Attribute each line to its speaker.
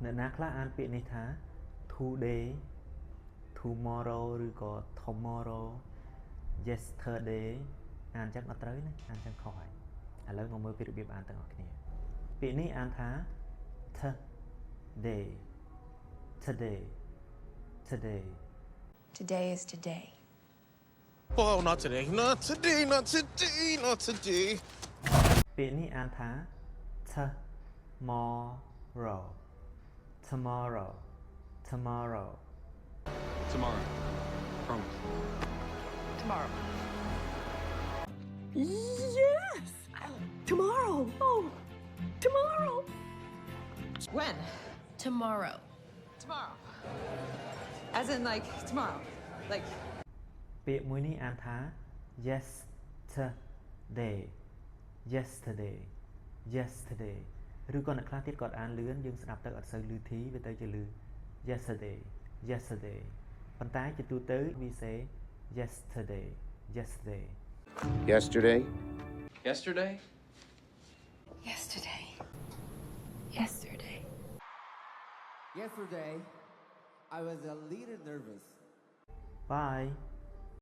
Speaker 1: Nè ná khá án bị này thá today tomorrow ឬក៏ tomorrow yesterday អានចឹងអត់ត្រូវណាអានចឹងខុសហើយឥឡូវមកមើលពីរបៀបអានទាំងអស់គ្នាពាក្យនេះអានថា today today today
Speaker 2: Today is today.
Speaker 3: Oh, not today. Not today. Not today. Not today.
Speaker 1: ពាក្យនេះអានថា tomorrow tomorrow tomorrow
Speaker 4: Tomorrow. Promise.
Speaker 2: Tomorrow.
Speaker 5: Yes! Tomorrow! Oh, tomorrow!
Speaker 2: When?
Speaker 6: Tomorrow.
Speaker 2: Tomorrow. As in, like, tomorrow. Like,
Speaker 1: ពាក្យមួយនេះអានថា yesterday yesterday yesterday ឬក៏អ្នកខ្លះទៀតគាត់អានលឿនយើងស្ដាប់ទៅអត់សូវលឺធីវាទៅជាលឺ yesterday yesterday ប៉ុន្តែជាទូទៅ we say yesterday yesterday
Speaker 7: Yesterday?
Speaker 4: Yesterday?
Speaker 2: yesterday.
Speaker 6: Yesterday.
Speaker 8: Yesterday, I was a little nervous.
Speaker 1: bye